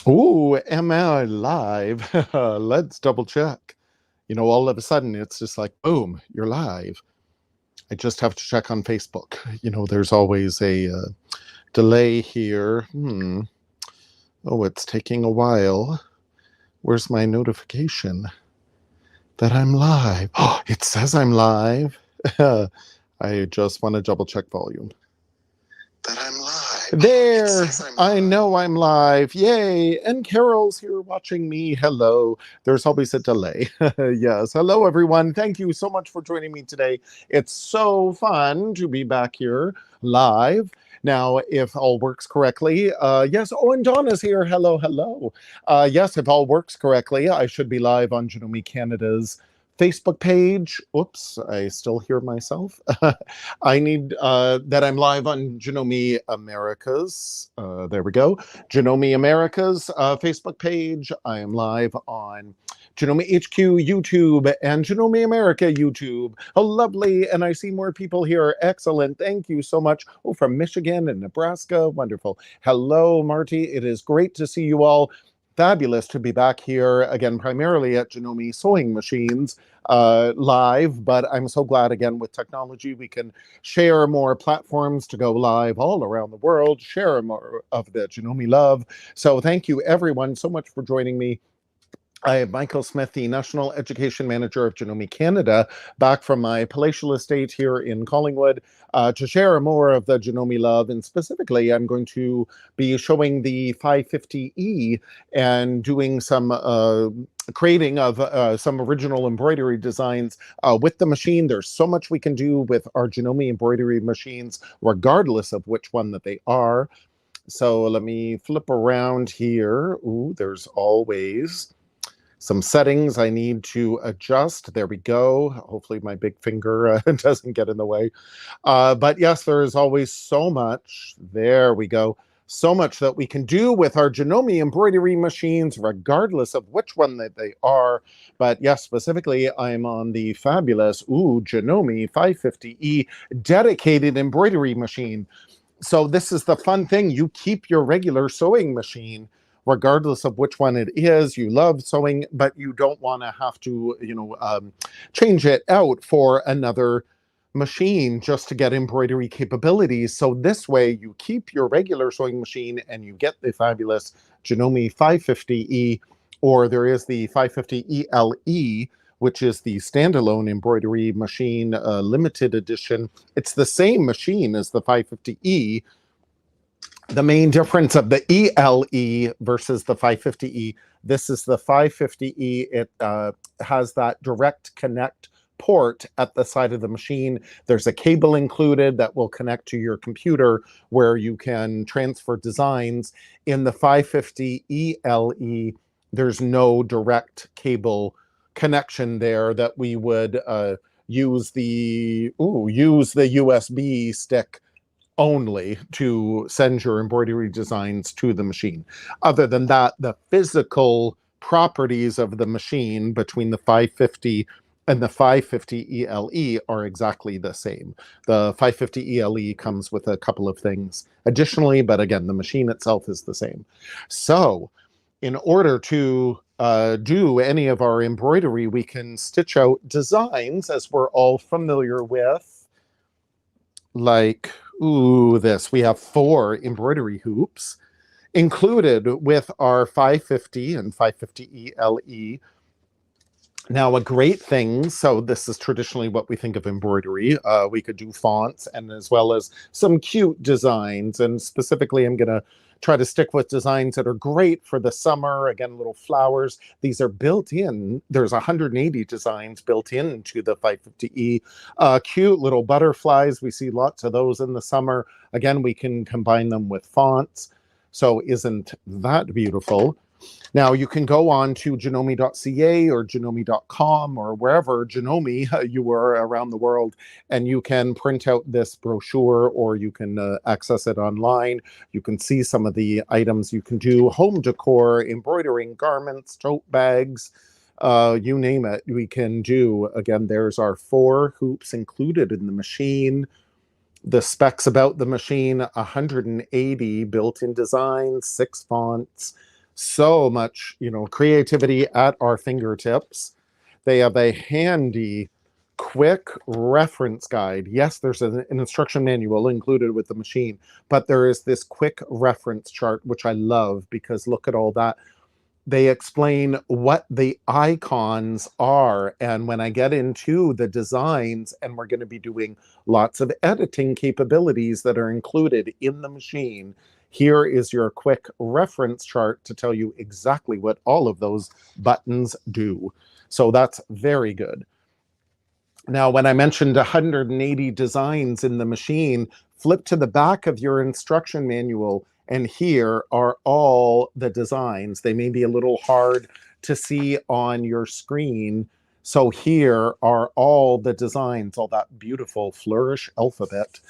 Ooh, am I live? Let's double check. All of a sudden it's just like, boom, you're live. I just have to check on Facebook. There's always a delay here. Oh, it's taking a while. Where's my notification that I'm live? Oh, it says I'm live. I just want to double check volume. That I'm live. There, I know I'm live. Yay. And Carol's here watching me. Hello. There's always a delay. Yes. Hello, everyone. Thank you so much for joining me today. It's so fun to be back here live. Now, if all works correctly, yes. Oh, and Donna's here. Hello, hello. Yes, if all works correctly, I should be live on Janome Canada's Facebook page. Oops, I still hear myself. I need that I'm live on Janome America's. There we go. Janome America's Facebook page. I am live on Janome HQ YouTube and Janome America YouTube. Oh, lovely. And I see more people here. Excellent. Thank you so much. Oh, from Michigan and Nebraska. Wonderful. Hello, Marty. It is great to see you all. Fabulous to be back here again, primarily at Janome Sewing Machines live, but I'm so glad again with technology we can share more platforms to go live all around the world, share more of the Janome love. So thank you everyone so much for joining me. I am Michael Smith, the National Education Manager of Janome Canada, back from my palatial estate here in Collingwood to share more of the Janome love. And specifically, I'm going to be showing the 550E and doing some creating of some original embroidery designs with the machine. There's so much we can do with our Janome embroidery machines, regardless of which one that they are. So let me flip around here. Ooh, there's always some settings I need to adjust. There we go. Hopefully my big finger doesn't get in the way. But yes, there is always so much. There we go. So much that we can do with our Janome embroidery machines, regardless of which one that they are. But yes, specifically, I'm on the fabulous, Janome 550E dedicated embroidery machine. So this is the fun thing. You keep your regular sewing machine regardless of which one it is. You love sewing, but you don't want to have to, change it out for another machine just to get embroidery capabilities. So this way you keep your regular sewing machine and you get the fabulous Janome 550E, or there is the 550 ELE, which is the standalone embroidery machine limited edition. It's the same machine as the 550E. The main difference of the ELE versus the 550E, this is the 550E. It has that direct connect port at the side of the machine. There's a cable included that will connect to your computer where you can transfer designs. In the 550 ELE, there's no direct cable connection there that we would use the USB stick only to send your embroidery designs to the machine. Other than that, the physical properties of the machine between the 550 and the 550 ELE are exactly the same. The 550 ELE comes with a couple of things additionally, but again, the machine itself is the same. So in order to do any of our embroidery, we can stitch out designs, as we're all familiar with, like this. We have 4 embroidery hoops included with our 550 and 550 ELE. Now, a great thing, so this is traditionally what we think of embroidery. We could do fonts and as well as some cute designs. And specifically, I'm going to try to stick with designs that are great for the summer. Again, little flowers. These are built in. There's 180 designs built into the 550E. Cute little butterflies. We see lots of those in the summer. Again, we can combine them with fonts. So isn't that beautiful? Now, you can go on to janome.ca or janome.com or wherever Janome you are around the world, and you can print out this brochure, or you can access it online. You can see some of the items you can do: home decor, embroidering, garments, tote bags, you name it, we can do. Again, there's our 4 hoops included in the machine. The specs about the machine: 180 built-in designs, 6 fonts, So much, you know, creativity at our fingertips. They have a handy, quick reference guide. Yes, there's an instruction manual included with the machine, but there is this quick reference chart, which I love because look at all that. They explain what the icons are. And when I get into the designs, and we're going to be doing lots of editing capabilities that are included in the machine, here is your quick reference chart to tell you exactly what all of those buttons do. So that's very good. Now, when I mentioned 180 designs in the machine, flip to the back of your instruction manual, and here are all the designs. They may be a little hard to see on your screen. So here are all the designs, all that beautiful flourish alphabet,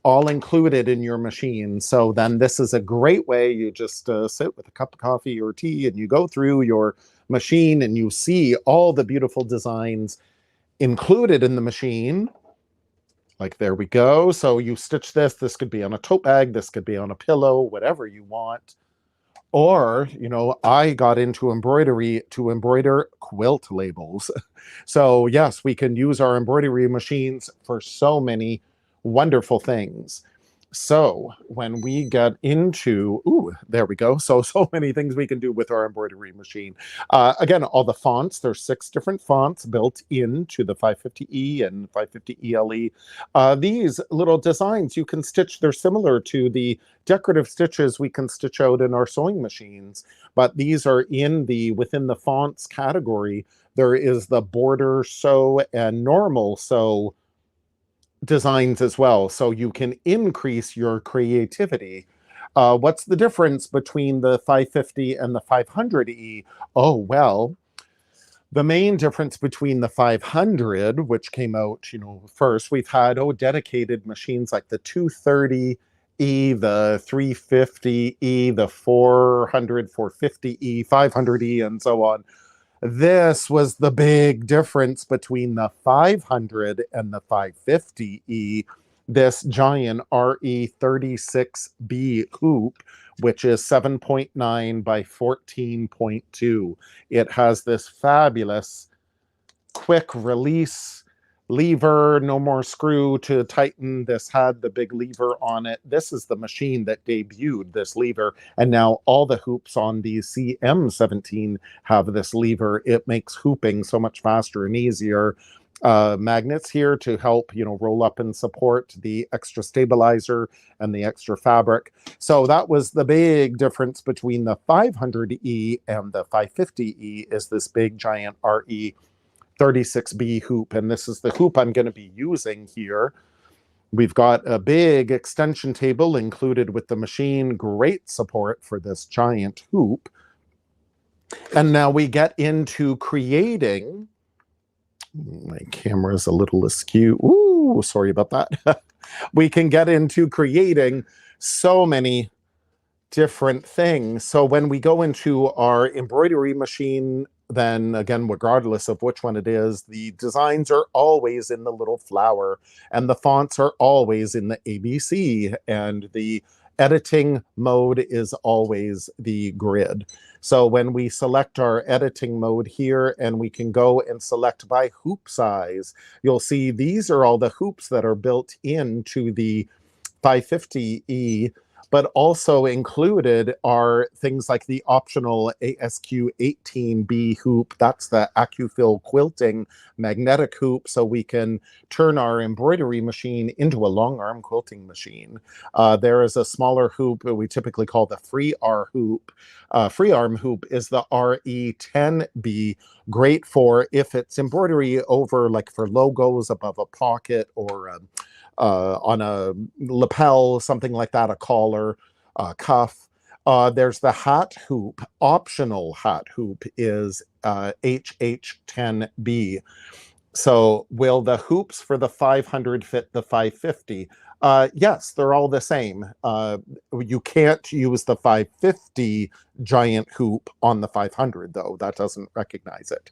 all included in your machine. So then this is a great way. You just sit with a cup of coffee or tea and you go through your machine and you see all the beautiful designs included in the machine. Like, there we go. So you stitch this. This could be on a tote bag. This could be on a pillow, whatever you want. Or, you know, I got into embroidery to embroider quilt labels. So yes, we can use our embroidery machines for so many wonderful things. So when we get into, ooh, there we go. So many things we can do with our embroidery machine. Again, all the fonts, there's 6 different fonts built into the 550E and 550 ELE. These little designs you can stitch, they're similar to the decorative stitches we can stitch out in our sewing machines, but these are within the fonts category. There is the border sew and normal sew designs as well, so you can increase your creativity. What's the difference between the 550 and the 500E? Oh, well, the main difference between the 500, which came out, you know, first, we've had dedicated machines like the 230E, the 350E, the 400, 450E, 500E, and so on. This was the big difference between the 500 and the 550E, this giant RE36B hoop, which is 7.9 by 14.2. It has this fabulous quick release lever, no more screw to tighten. This had the big lever on it. This is the machine that debuted this lever, and now all the hoops on the CM17 have this lever. It makes hooping so much faster and easier. Magnets here to help, you know, roll up and support the extra stabilizer and the extra fabric. So that was the big difference between the 500E and the 550E, is this big giant RE36B hoop, and this is the hoop I'm going to be using here. We've got a big extension table included with the machine, great support for this giant hoop. And now we get into creating. My camera's a little askew. Ooh, sorry about that. We can get into creating so many different things. So when we go into our embroidery machine, then again, regardless of which one it is, the designs are always in the little flower, and the fonts are always in the ABC, and the editing mode is always the grid. So when we select our editing mode here, and we can go and select by hoop size, you'll see these are all the hoops that are built into the 550E. But also included are things like the optional ASQ18B hoop. That's the AccuFill quilting magnetic hoop, so we can turn our embroidery machine into a long arm quilting machine. There is a smaller hoop we typically call the free arm hoop. Free arm hoop is the RE10B, great for if it's embroidery over, like for logos above a pocket, or on a lapel, something like that, a collar, cuff. There's the hat hoop. Optional hat hoop is HH10B. So will the hoops for the 500 fit the 550? Yes, they're all the same. You can't use the 550 giant hoop on the 500, though. That doesn't recognize it.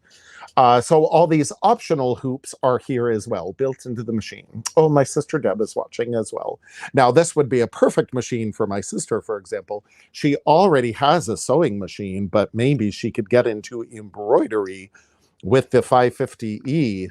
So all these optional hoops are here as well, built into the machine. Oh, my sister Deb is watching as well. Now, this would be a perfect machine for my sister, for example. She already has a sewing machine, but maybe she could get into embroidery with the 550E.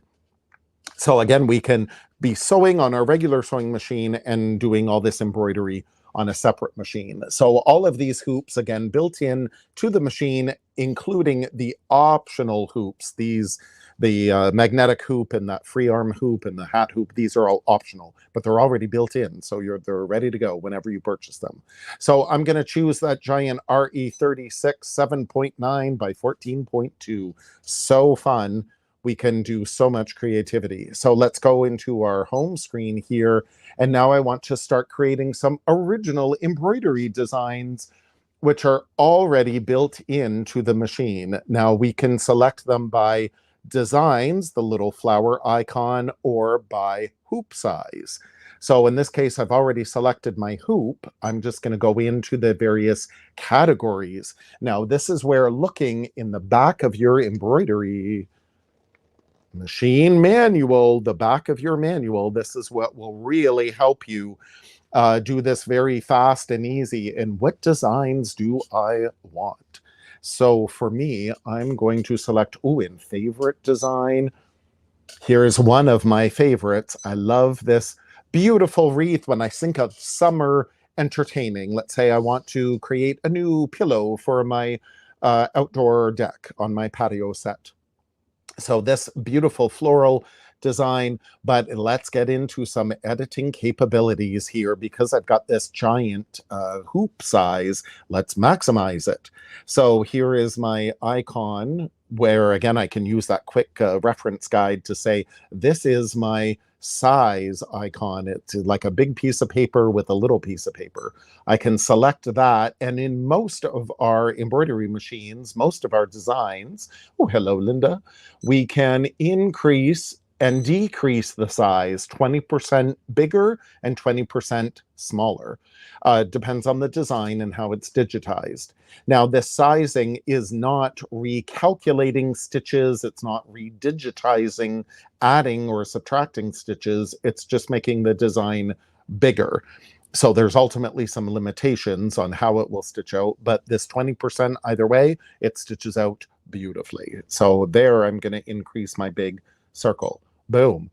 So again, we can be sewing on our regular sewing machine and doing all this embroidery on a separate machine. So all of these hoops, again, built in to the machine, including the optional hoops. The magnetic hoop and that free arm hoop and the hat hoop, these are all optional, but they're already built in. So they're ready to go whenever you purchase them. So I'm going to choose that giant RE36 7.9 by 14.2. So fun. We can do so much creativity. So let's go into our home screen here. And now I want to start creating some original embroidery designs, which are already built into the machine. Now we can select them by designs, the little flower icon, or by hoop size. So in this case, I've already selected my hoop. I'm just going to go into the various categories. Now, this is where looking in the back of your embroidery machine manual, the back of your manual, this is what will really help you do this very fast and easy. And what designs do I want? So for me, I'm going to select, in favorite design. Here's one of my favorites. I love this beautiful wreath when I think of summer entertaining. Let's say I want to create a new pillow for my outdoor deck on my patio set. So this beautiful floral design, but let's get into some editing capabilities here because I've got this giant hoop size. Let's maximize it. So here is my icon where, again, I can use that quick reference guide to say, this is my size icon. It's like a big piece of paper with a little piece of paper. I can select that, and in most of our embroidery machines, most of our designs, oh, hello, Linda, we can increase and decrease the size 20% bigger and 20% smaller. Depends on the design and how it's digitized. Now, this sizing is not recalculating stitches. It's not redigitizing, adding or subtracting stitches. It's just making the design bigger. So there's ultimately some limitations on how it will stitch out, but this 20% either way, it stitches out beautifully. So there, I'm going to increase my big circle. Boom.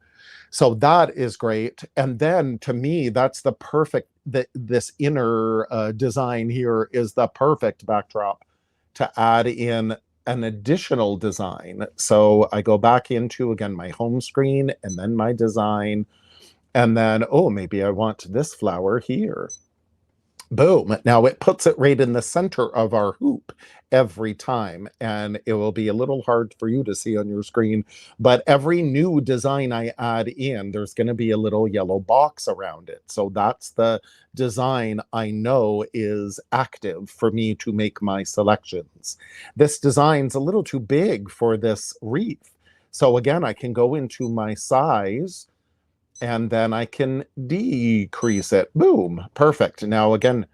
So that is great. And then to me, that's the perfect, this inner design here is the perfect backdrop to add in an additional design. So I go back into, again, my home screen and then my design. And then, maybe I want this flower here. Boom. Now it puts it right in the center of our hoop every time. And it will be a little hard for you to see on your screen, but every new design I add in, there's going to be a little yellow box around it. So that's the design I know is active for me to make my selections. This design's a little too big for this wreath. So again, I can go into my size, and then I can decrease it. Boom, perfect. Now, again,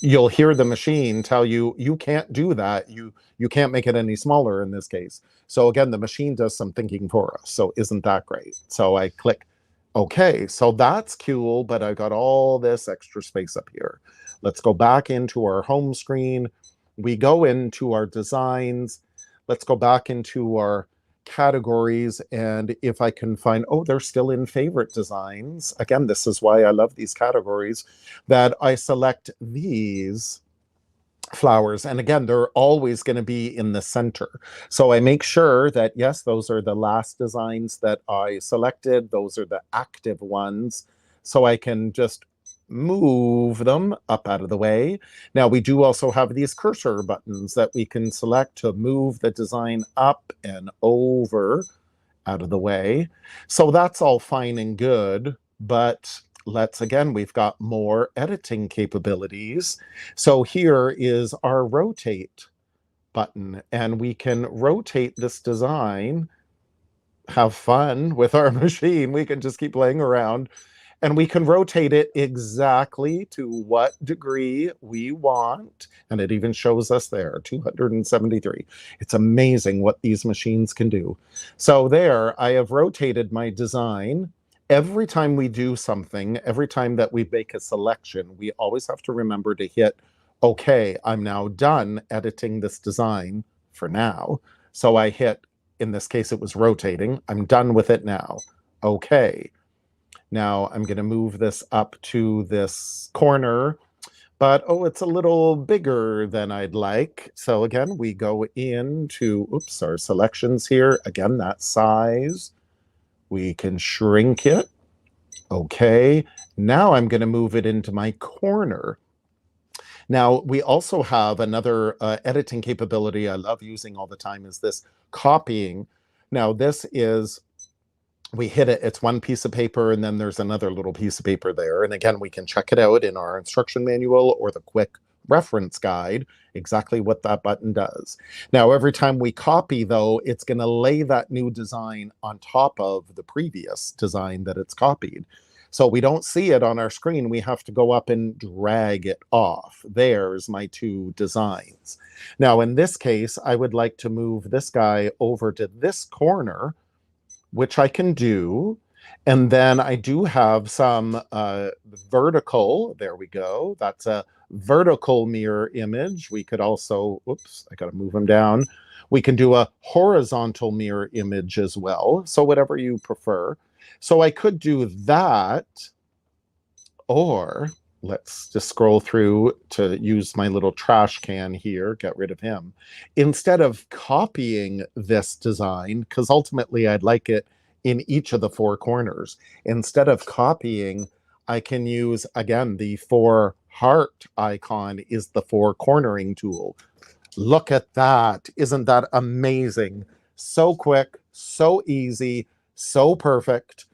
you'll hear the machine tell you, you can't do that. You can't make it any smaller in this case. So again, the machine does some thinking for us. So isn't that great? So I click, okay, so that's cool, but I got all this extra space up here. Let's go back into our home screen. We go into our designs. Let's go back into our categories, and if I can find, they're still in favorite designs. Again, this is why I love these categories, that I select these flowers. And again, they're always going to be in the center. So I make sure that, yes, those are the last designs that I selected. Those are the active ones. So I can just move them up out of the way. Now we do also have these cursor buttons that we can select to move the design up and over out of the way. So that's all fine and good, but we've got more editing capabilities. So here is our rotate button, and we can rotate this design, have fun with our machine. We can just keep playing around. And we can rotate it exactly to what degree we want. And it even shows us there, 273. It's amazing what these machines can do. So there, I have rotated my design. Every time we do something, every time that we make a selection, we always have to remember to hit, okay, I'm now done editing this design for now. So I hit, in this case, it was rotating. I'm done with it now. Okay. Now I'm going to move this up to this corner, but oh, it's a little bigger than I'd like. So again, we go into, oops, our selections here. Again, that size. We can shrink it. Okay. Now I'm going to move it into my corner. Now, we also have another editing capability I love using all the time is this copying. Now, this is, we hit it, it's one piece of paper, and then there's another little piece of paper there. And again, we can check it out in our instruction manual or the quick reference guide, exactly what that button does. Now, every time we copy, though, it's going to lay that new design on top of the previous design that it's copied. So we don't see it on our screen. We have to go up and drag it off. There's my two designs. Now, in this case, I would like to move this guy over to this corner, which I can do. And then I do have some vertical, there we go. That's a vertical mirror image. We could also, oops, I got to move them down. We can do a horizontal mirror image as well. So whatever you prefer. So I could do that, or let's just scroll through to use my little trash can here, get rid of him. Instead of copying this design, because ultimately I'd like it in each of the four corners, instead of copying, I can use, again, the four heart icon is the four cornering tool. Look at that. Isn't that amazing? So quick, so easy, so perfect.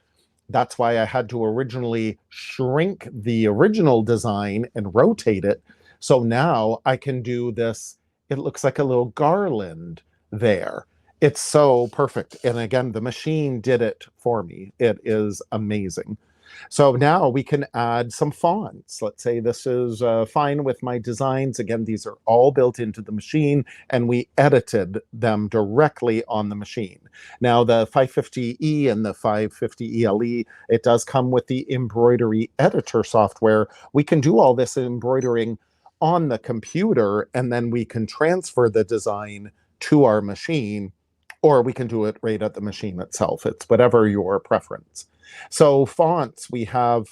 That's why I had to originally shrink the original design and rotate it. So now I can do this. It looks like a little garland there. It's so perfect. And again, the machine did it for me. It is amazing. So now we can add some fonts. Let's say this is fine with my designs. Again, these are all built into the machine, and we edited them directly on the machine. Now, the 550E and the 550 ELE, it does come with the embroidery editor software. We can do all this embroidering on the computer, and then we can transfer the design to our machine, or we can do it right at the machine itself. It's whatever your preference. So fonts, we have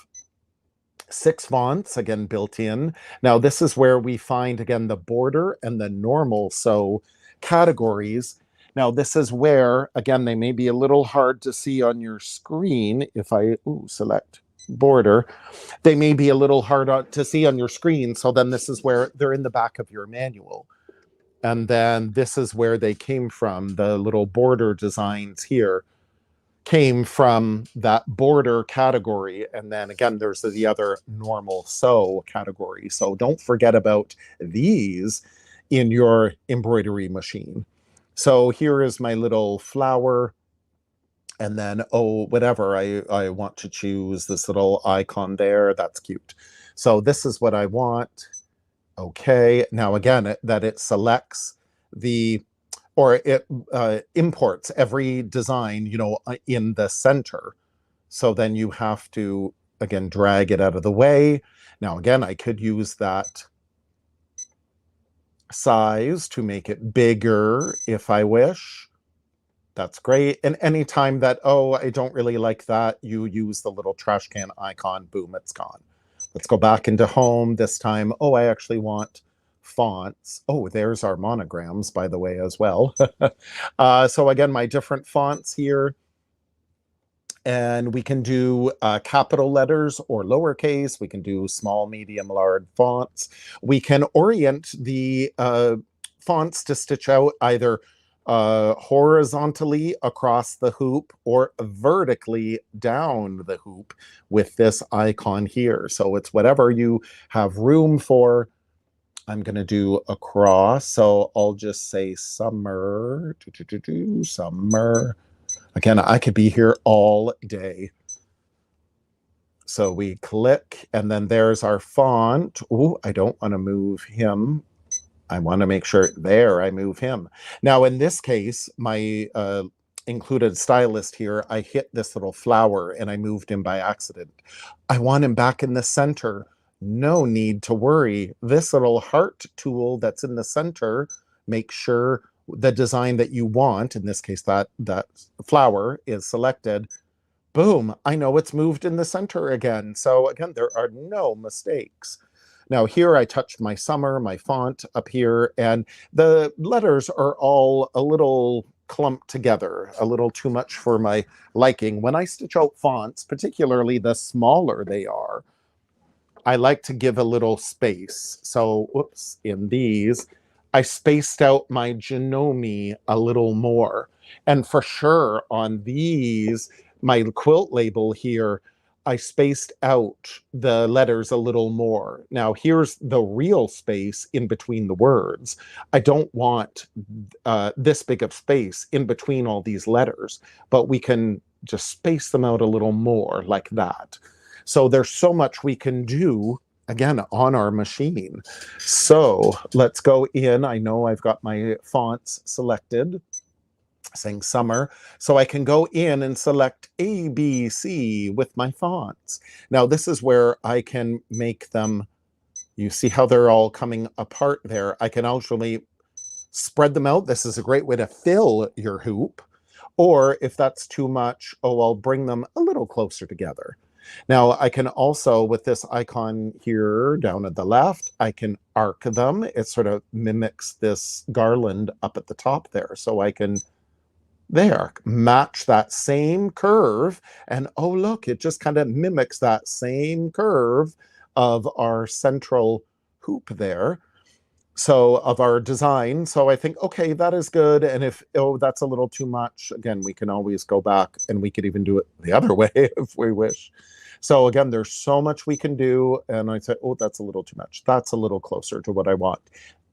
6 fonts, again, built in. Now, this is where we find, again, the border and the normal so categories. Now, this is where, again, they may be a little hard to see on your screen. If I select border, they may be a little hard to see on your screen. So then this is where they're in the back of your manual. And then this is where they came from. The little border designs here came from that border category. And then again, there's the other normal sew category. So don't forget about these in your embroidery machine. So here is my little flower. And then, whatever, I want to choose this little icon there. That's cute. So this is what I want. Okay. Now again, that it selects the, or it imports every design, in the center. So then you have to, again, drag it out of the way. Now, again, I could use that size to make it bigger if I wish. That's great. And anytime that, I don't really like that, you use the little trash can icon, boom, it's gone. Let's go back into home this time. I actually want fonts. There's our monograms, by the way, as well. So again, my different fonts here. And we can do capital letters or lowercase. We can do small, medium, large fonts. We can orient the fonts to stitch out either horizontally across the hoop or vertically down the hoop with this icon here. So it's whatever you have room for. I'm going to do across. So I'll just say summer, summer. Again, I could be here all day. So we click, and then there's our font. Oh, I don't want to move him. I want to make sure there I move him. Now, in this case, my included stylist here, I hit this little flower and I moved him by accident. I want him back in the center. No need to worry. This little heart tool that's in the center, make sure the design that you want, in this case, that flower is selected. Boom, I know it's moved in the center again. So again, there are no mistakes. Now here I touched my summer, my font up here, and the letters are all a little clumped together, a little too much for my liking. When I stitch out fonts, particularly the smaller they are, I like to give a little space. So, whoops, in these, I spaced out my Janome a little more. And for sure on these, my quilt label here, I spaced out the letters a little more. Now here's the real space in between the words. I don't want this big of space in between all these letters, but we can just space them out a little more like that. So there's so much we can do, again, on our machine. So let's go in. I know I've got my fonts selected, saying summer, so I can go in and select A, B, C with my fonts. Now this is where I can make them, you see how they're all coming apart there. I can actually spread them out. This is a great way to fill your hoop. Or if that's too much, oh, I'll bring them a little closer together. Now I can also, with this icon here down at the left, I can arc them. It sort of mimics this garland up at the top there. So I can there, match that same curve, and oh look, it just kind of mimics that same curve of our central hoop there, so of our design. So I think, okay, that is good. And if, oh, that's a little too much, again, we can always go back, and we could even do it the other way if we wish. So again, there's so much we can do, and I said, oh, that's a little too much, that's a little closer to what I want.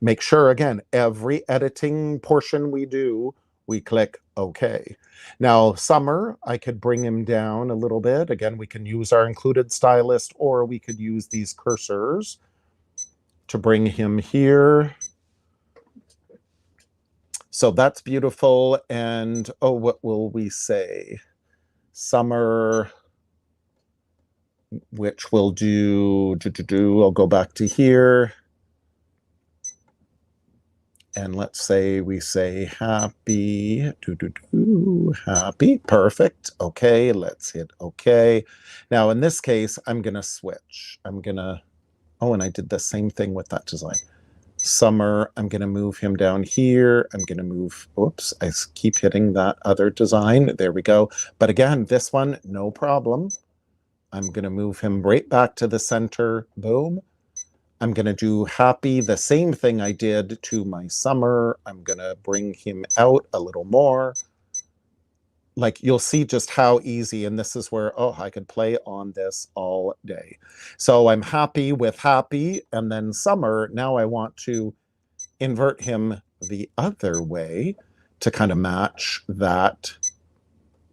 Make sure, again, every editing portion we do, we click OK. Now, summer, I could bring him down a little bit. Again, we can use our included stylist, or we could use these cursors to bring him here. So that's beautiful. And oh, what will we say? Summer, which we'll do, I'll go back to here. And let's say we say happy, happy, perfect. Okay, let's hit OK. Now in this case, I'm gonna switch. I'm gonna, oh, and I did the same thing with that design. Summer, I'm gonna move him down here. I'm gonna move, oops, I keep hitting that other design. There we go. But again, this one, no problem. I'm gonna move him right back to the center, boom. I'm going to do happy, the same thing I did to my summer. I'm going to bring him out a little more. Like, you'll see just how easy, and this is where, oh, I could play on this all day. So I'm happy with happy, and then summer, now I want to invert him the other way to kind of match that.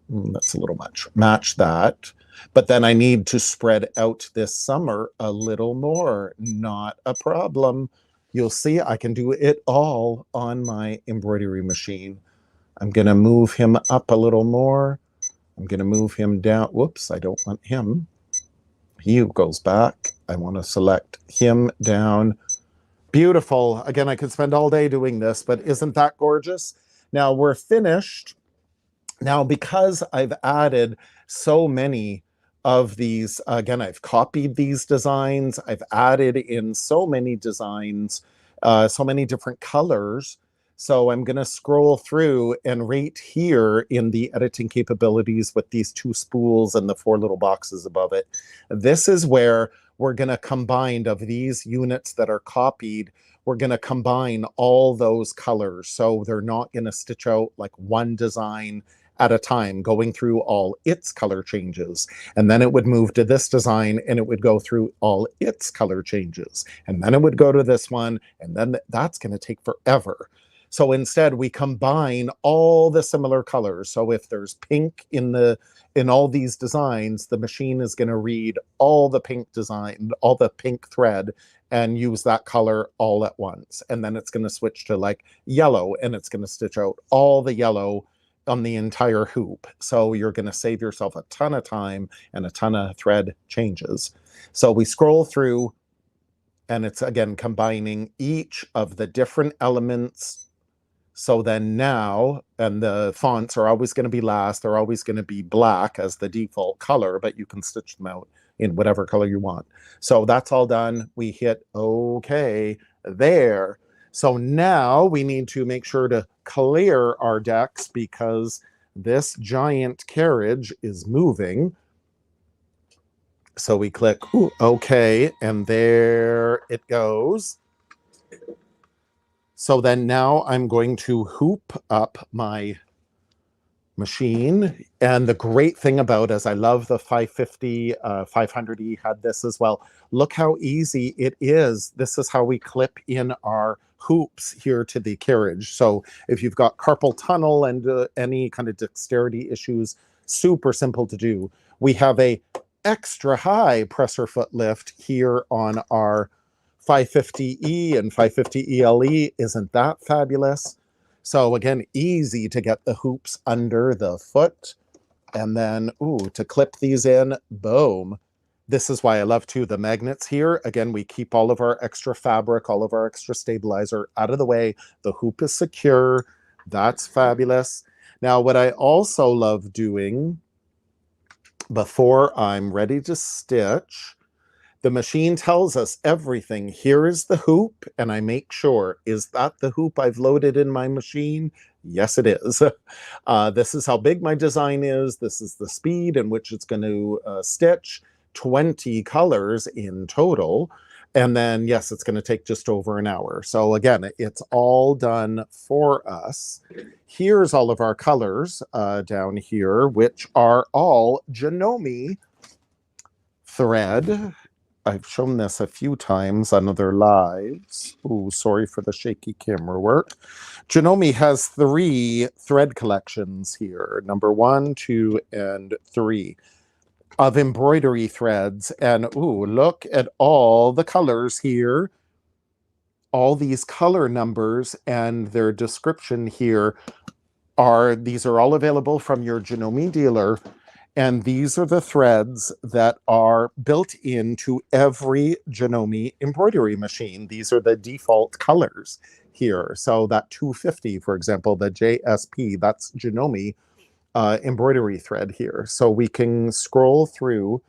That's a little much. Match that. But then I need to spread out this summer a little more. Not a problem. You'll see I can do it all on my embroidery machine. I'm going to move him up a little more. I'm going to move him down. Whoops, I don't want him. He goes back. I want to select him down. Beautiful. Again, I could spend all day doing this, but isn't that gorgeous? Now we're finished. Now, because I've added so many of these, again, I've copied these designs, I've added in so many designs, so many different colors. So I'm going to scroll through, and right here in the editing capabilities with these 2 spools and the 4 little boxes above it, this is where we're going to combine, of these units that are copied, we're going to combine all those colors. So they're not going to stitch out like one design at a time, going through all its color changes. And then it would move to this design, and it would go through all its color changes. And then it would go to this one, and then that's going to take forever. So instead we combine all the similar colors. So if there's pink in all these designs, the machine is going to read all the pink design, all the pink thread, and use that color all at once. And then it's going to switch to like yellow, and it's going to stitch out all the yellow on the entire hoop. So you're going to save yourself a ton of time and a ton of thread changes. So we scroll through, and it's again combining each of the different elements. So then now, and the fonts are always going to be last, they're always going to be black as the default color, but you can stitch them out in whatever color you want. So that's all done. We hit OK there. So now we need to make sure to clear our decks because this giant carriage is moving. So we click OK, and there it goes. So then now I'm going to hoop up my machine. And the great thing about it is I love the 550, 500E had this as well. Look how easy it is. This is how we clip in our hoops here to the carriage. So if you've got carpal tunnel and any kind of dexterity issues, super simple to do. We have a extra high presser foot lift here on our 550E and 550ELE. Isn't that fabulous? So again, easy to get the hoops under the foot. And then, to clip these in, boom. This is why I love too the magnets here. Again, we keep all of our extra fabric, all of our extra stabilizer out of the way. The hoop is secure. That's fabulous. Now, what I also love doing before I'm ready to stitch, the machine tells us everything. Here is the hoop, and I make sure, is that the hoop I've loaded in my machine? Yes, it is. This is how big my design is. This is the speed in which it's going to stitch, 20 colors in total. And then, yes, it's going to take just over an hour. So again, it's all done for us. Here's all of our colors down here, which are all Janome thread. I've shown this a few times on other lives. Ooh, sorry for the shaky camera work. Janome has 3 thread collections here, number 1, 2, and 3 of embroidery threads. And ooh, look at all the colors here. All these color numbers and their description here these are all available from your Janome dealer. And these are the threads that are built into every Janome embroidery machine. These are the default colors here. So that 250, for example, the JSP, that's Janome embroidery thread here. So we can scroll through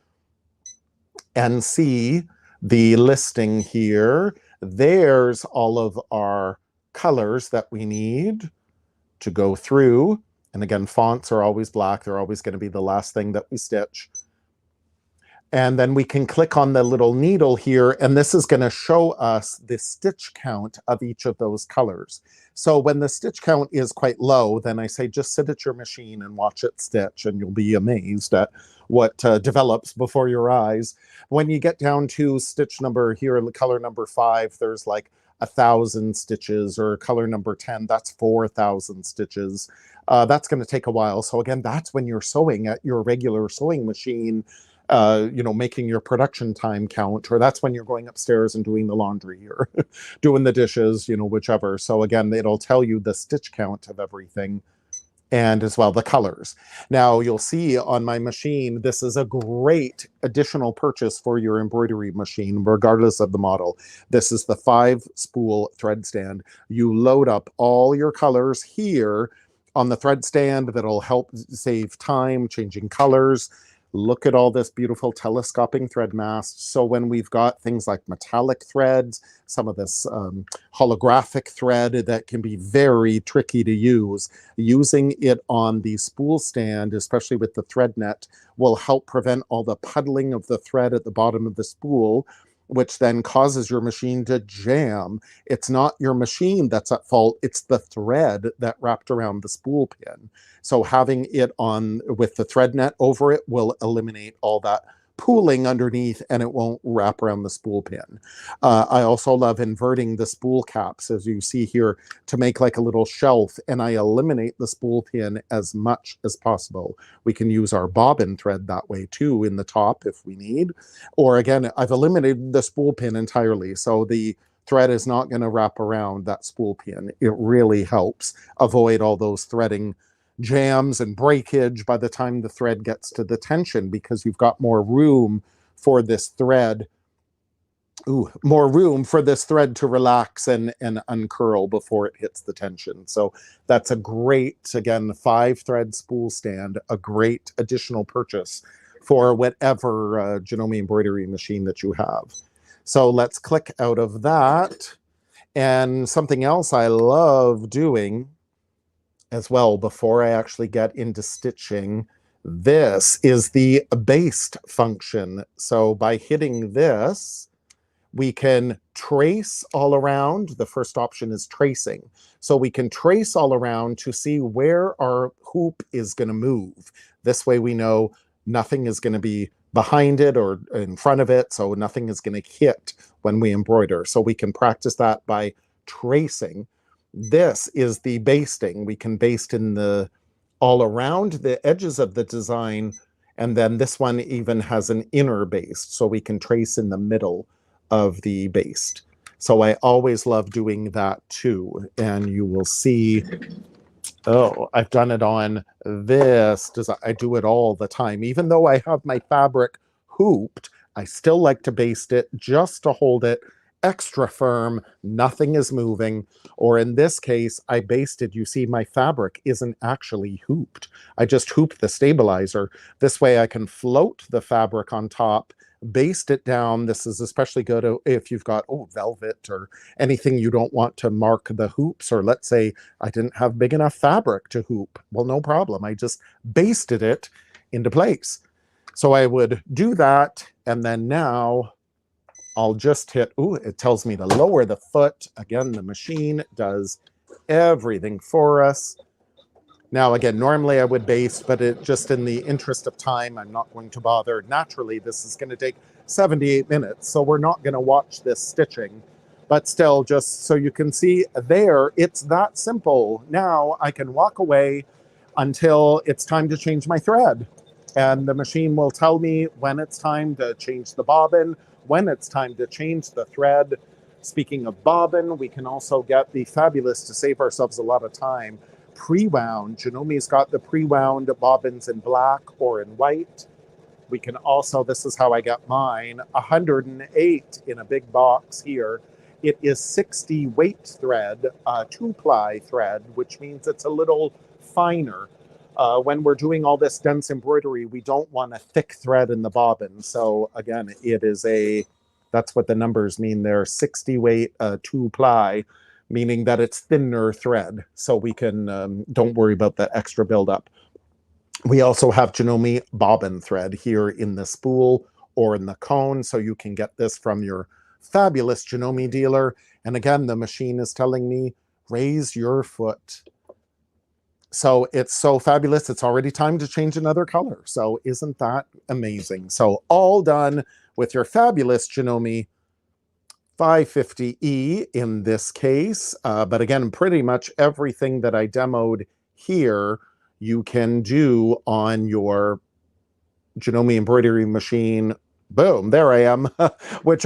and see the listing here. There's all of our colors that we need to go through. And again, fonts are always black. They're always going to be the last thing that we stitch. And then we can click on the little needle here, and this is going to show us the stitch count of each of those colors. So when the stitch count is quite low, then I say just sit at your machine and watch it stitch, and you'll be amazed at what develops before your eyes. When you get down to stitch number here, color number 5, there's like 1,000 stitches, or color number 10, that's 4,000 stitches. That's going to take a while. So again, that's when you're sewing at your regular sewing machine, making your production time count, or that's when you're going upstairs and doing the laundry or doing the dishes, whichever. So again, it'll tell you the stitch count of everything, and as well the colors. Now you'll see on my machine, this is a great additional purchase for your embroidery machine, regardless of the model. This is the 5-spool thread stand. You load up all your colors here on the thread stand. That'll help save time changing colors. Look at all this beautiful telescoping thread mass. So when we've got things like metallic threads, some of this holographic thread that can be very tricky to use, using it on the spool stand, especially with the thread net, will help prevent all the puddling of the thread at the bottom of the spool, which then causes your machine to jam. It's not your machine that's at fault, it's the thread that wrapped around the spool pin. So having it on with the thread net over it will eliminate all that pooling underneath and it won't wrap around the spool pin. I also love inverting the spool caps, as you see here, to make like a little shelf, and I eliminate the spool pin as much as possible. We can use our bobbin thread that way too in the top if we need. Or again, I've eliminated the spool pin entirely, so the thread is not going to wrap around that spool pin. It really helps avoid all those threading jams and breakage by the time the thread gets to the tension, because you've got more room for this thread. More room for this thread to relax and uncurl before it hits the tension. So that's a great, again, 5-thread spool stand, a great additional purchase for whatever Janome embroidery machine that you have. So let's click out of that. And something else I love doing as well, before I actually get into stitching, this is the baste function. So by hitting this, we can trace all around. The first option is tracing. So we can trace all around to see where our hoop is going to move. This way we know nothing is going to be behind it or in front of it, so nothing is going to hit when we embroider. So we can practice that by tracing. This is the basting. We can baste in the all around the edges of the design, and then this one even has an inner baste, so we can trace in the middle of the baste. So I always love doing that too. And you will see, oh, I've done it on this design. I do it all the time. Even though I have my fabric hooped, I still like to baste it just to hold it extra firm, nothing is moving. Or in this case, I basted, you see my fabric isn't actually hooped. I just hooped the stabilizer. This way I can float the fabric on top, baste it down. This is especially good if you've got velvet or anything you don't want to mark the hoops, or let's say I didn't have big enough fabric to hoop. Well, no problem. I just basted it into place. So I would do that, and then now I'll just hit, it tells me to lower the foot. Again, the machine does everything for us. Now, again, normally I would baste, but it just in the interest of time, I'm not going to bother. Naturally, this is going to take 78 minutes, so we're not going to watch this stitching. But still, just so you can see there, it's that simple. Now I can walk away until it's time to change my thread. And the machine will tell me when it's time to change the bobbin, when it's time to change the thread. Speaking of bobbin, we can also get the fabulous, to save ourselves a lot of time, pre-wound. Janome's got the pre-wound bobbins in black or in white. We can also, this is how I got mine, 108 in a big box here. It is 60 weight thread, 2-ply thread, which means it's a little finer. When we're doing all this dense embroidery, we don't want a thick thread in the bobbin. So again, it is that's what the numbers mean there, 60 weight, 2-ply, meaning that it's thinner thread. So we can, don't worry about that extra buildup. We also have Janome bobbin thread here in the spool or in the cone. So you can get this from your fabulous Janome dealer. And again, the machine is telling me, raise your foot. So it's so fabulous. It's already time to change another color. So isn't that amazing? So all done with your fabulous Janome 550E in this case. But again, pretty much everything that I demoed here, you can do on your Janome embroidery machine. Boom, there I am, which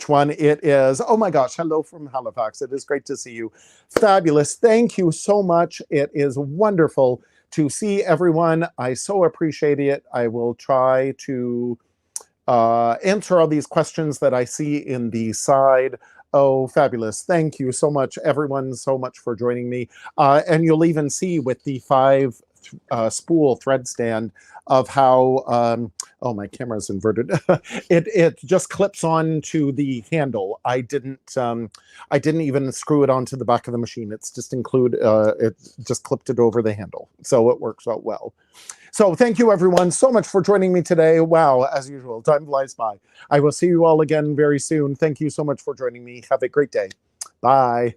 one it is. Oh my gosh, hello from Halifax. It is great to see you. Fabulous. Thank you so much. It is wonderful to see everyone. I so appreciate it. I will try to answer all these questions that I see in the side. Oh, fabulous. Thank you so much, everyone, so much for joining me. And you'll even see with the 5 spool thread stand of how, oh, my camera's inverted. it just clips on to the handle. I didn't even screw it onto the back of the machine. It's just it just clipped it over the handle. So it works out well. So thank you, everyone, so much for joining me today. Wow, as usual, time flies by. I will see you all again very soon. Thank you so much for joining me. Have a great day. Bye.